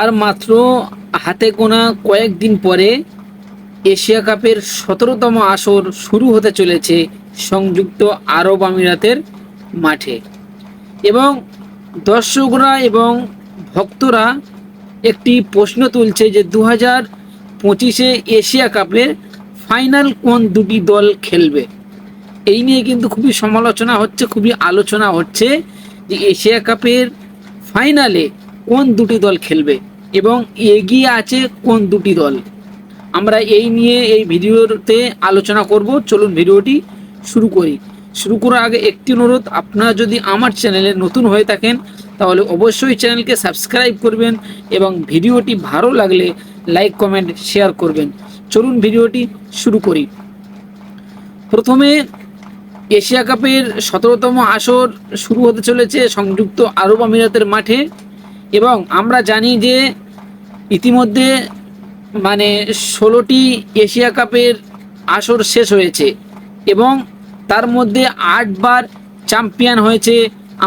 আর মাত্র হাতে গোনা কয়েকদিন পরে এশিয়া কাপের ১৭তম আসর শুরু হতে চলেছে সংযুক্ত আরব আমিরাতের মাঠে। এবং দর্শকরা এবং ভক্তরা একটি প্রশ্ন তুলছে যে 2025 এশিয়া কাপের ফাইনাল কোন দুটি দল খেলবে। এই নিয়ে কিন্তু খুবই সমালোচনা হচ্ছে, খুবই আলোচনা হচ্ছে যে এশিয়া কাপের ফাইনালে কোন দুটি দল খেলবে এবং এগিয়ে আছে কোন দুটি দল। আমরা এই নিয়ে এই ভিডিওতে আলোচনা করব। চলুন ভিডিওটি শুরু করি। শুরু করার আগে একটি অনুরোধ, আপনারা যদি আমার চ্যানেলে নতুন হয়ে থাকেন তাহলে অবশ্যই চ্যানেলকে সাবস্ক্রাইব করবেন এবং ভিডিওটি ভালো লাগলে লাইক কমেন্ট শেয়ার করবেন। চলুন ভিডিওটি শুরু করি। প্রথমে এশিয়া কাপের ১৭তম আসর শুরু হতে চলেছে সংযুক্ত আরব আমিরাতের মাঠে। এবং আমরা জানি যে ইতিমধ্যে 16টি এশিয়া কাপের আসর শেষ হয়েছে এবং তার মধ্যে 8বার চ্যাম্পিয়ন হয়েছে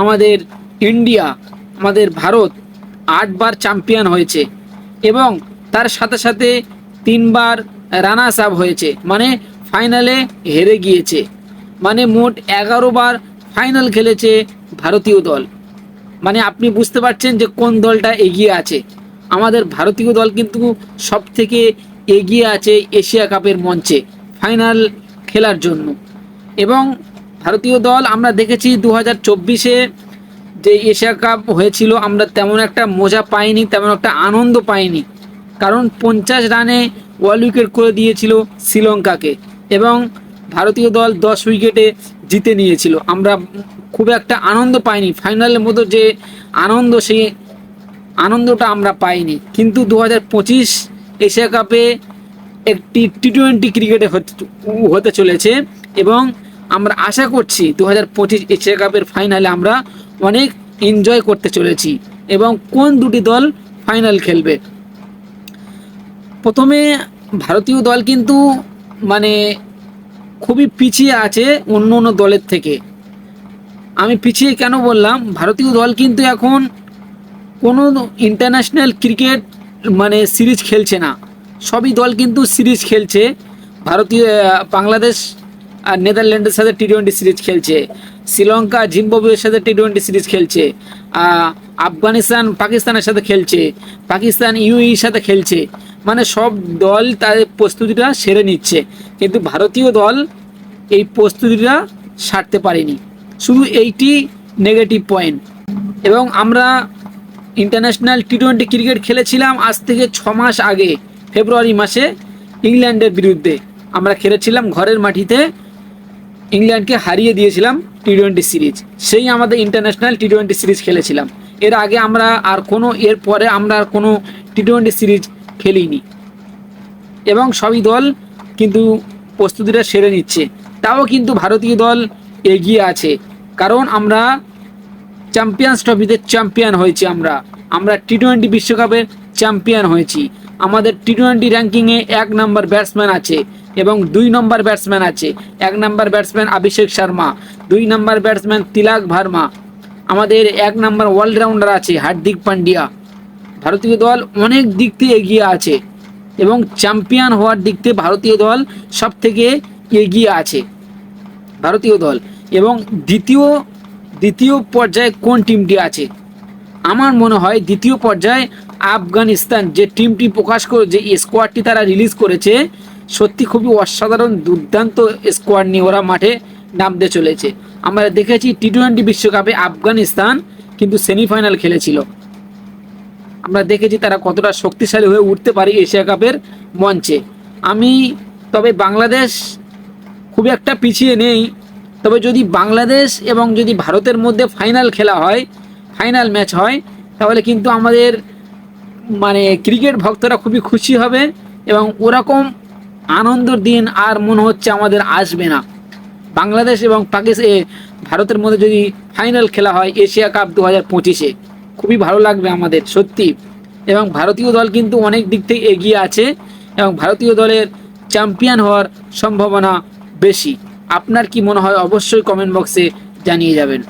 আমাদের ইন্ডিয়া, আমাদের ভারত 8বার চ্যাম্পিয়ন হয়েছে এবং তার সাথে সাথে 3বার রানার্স আপ হয়েছে, মানে ফাইনালে হেরে গিয়েছে। মানে মোট 11বার ফাইনাল খেলেছে ভারতীয় দল। মানে আপনি বুঝতে পারছেন যে কোন দলটা এগিয়ে আছে। আমাদের ভারতীয় দল কিন্তু সব থেকে এগিয়ে আছে এশিয়া কাপের মঞ্চে ফাইনাল খেলার জন্য। এবং ভারতীয় দল আমরা দেখেছি 2024 যে এশিয়া কাপ হয়েছিল আমরা তেমন একটা মজা পাইনি, তেমন একটা আনন্দ পাইনি, কারণ 50 রানে অল উইকেট করে দিয়েছিল শ্রীলঙ্কাকে এবং ভারতীয় দল 10 উইকেটে জিতে নিয়েছিল। আমরা খুব একটা আনন্দ পাইনি, ফাইনালের মতো যে আনন্দ সেই আনন্দটা আমরা পাইনি। কিন্তু 2025 এশিয়া কাপে একটি টি-20 ক্রিকেটে হতে চলেছে এবং আমরা আশা করছি 2025 এশিয়া কাপের ফাইনালে আমরা অনেক এনজয় করতে চলেছি। এবং কোন দুটি দল ফাইনাল খেলবে, প্রথমে ভারতীয় দল কিন্তু খুবই পিছিয়ে আছে অন্য অন্য দলের থেকে। আমি পিছিয়ে কেন বললাম, ভারতীয় দল কিন্তু এখন কোনো ইন্টারন্যাশনাল ক্রিকেট সিরিজ খেলছে না। সবই দল কিন্তু সিরিজ খেলছে। ভারতীয় বাংলাদেশ আর নেদারল্যান্ডের সাথে টি-20 সিরিজ খেলছে, শ্রীলঙ্কা জিম্বাবুয়ের সাথে টি-20 সিরিজ খেলছে, আফগানিস্তান পাকিস্তানের সাথে খেলছে, পাকিস্তান ইউএইর সাথে খেলছে। মানে সব দল তাদের প্রস্তুতিটা সেরে নিচ্ছে, কিন্তু ভারতীয় দল এই প্রস্তুতিটা সারতে পারেনি। শুধু এইটি নেগেটিভ পয়েন্ট। এবং আমরা ইন্টারন্যাশনাল টি-20 ক্রিকেট খেলেছিলাম আজ থেকে 6 মাস আগে, ফেব্রুয়ারি মাসে ইংল্যান্ডের বিরুদ্ধে আমরা খেলেছিলাম ঘরের মাটিতে, ইংল্যান্ডকে হারিয়ে দিয়েছিলাম টি-20 সিরিজ। সেই আমাদের ইন্টারন্যাশনাল টি-20 সিরিজ খেলেছিলাম। এর আগে আমরা আর এর পরে আমরা আর কোনো টি-20 সিরিজ খেলিনি এবং সবই দল কিন্তু প্রস্তুতিটা সেরে নিচ্ছে। তাও কিন্তু ভারতীয় দল এগিয়ে আছে, কারণ আমরা চ্যাম্পিয়ন্স ট্রফিতে চ্যাম্পিয়ন হয়েছি। আমরা টি-20 বিশ্বকাপের চ্যাম্পিয়ন হয়েছি। আমাদের টি-20 র্যাঙ্কিংয়ে 1 নম্বর ব্যাটসম্যান আছে এবং 2 নম্বর ব্যাটসম্যান আছে। 1 নম্বর ব্যাটসম্যান অভিষেক শর্মা, 2 নম্বর ব্যাটসম্যান তিলক ভার্মা, আমাদের 1 নম্বর অলরাউন্ডার আছে হার্দিক পান্ডিয়া। ভারতীয় দল অনেক দিক থেকে এগিয়ে আছে এবং চ্যাম্পিয়ন হওয়ার দিক থেকে ভারতীয় দল সব থেকে এগিয়ে আছে ভারতীয় দল। এবং দ্বিতীয় পর্যায়ে কোন টিমটি আছে, আমার মনে হয় দ্বিতীয় পর্যায়ে আফগানিস্তান যে টিমটি প্রকাশ করে, যে স্কোয়াডটি তারা রিলিজ করেছে, সত্যি খুবই অসাধারণ দুর্দান্ত স্কোয়াড নিয়ে ওরা মাঠে নামতে চলেছে। আমরা দেখেছি টি-20 বিশ্বকাপে আফগানিস্তান কিন্তু সেমিফাইনাল খেলেছিল। আমরা দেখেছি তারা কতটা শক্তিশালী হয়ে উঠতে পারে এশিয়া কাপের মঞ্চে। তবে বাংলাদেশ খুব একটা পিছিয়ে নেই। তবে যদি বাংলাদেশ এবং যদি ভারতের মধ্যে ফাইনাল ম্যাচ হয় তাহলে কিন্তু আমাদের ক্রিকেট ভক্তরা খুবই খুশি হবে এবং ওরকম আনন্দের দিন আর মনে হচ্ছে আমাদের আসবে না। বাংলাদেশ এবং ভারতের মধ্যে যদি ফাইনাল খেলা হয় এশিয়া কাপ 2025 খুবই ভালো লাগবে আমাদের সত্যি। এবং ভারতীয় দল কিন্তু অনেক দিক থেকে এগিয়ে আছে এবং ভারতীয় দলের চ্যাম্পিয়ন হওয়ার সম্ভাবনা বেশি। আপনার কি মনে হয় অবশ্যই কমেন্ট বক্সে জানিয়ে যাবেন।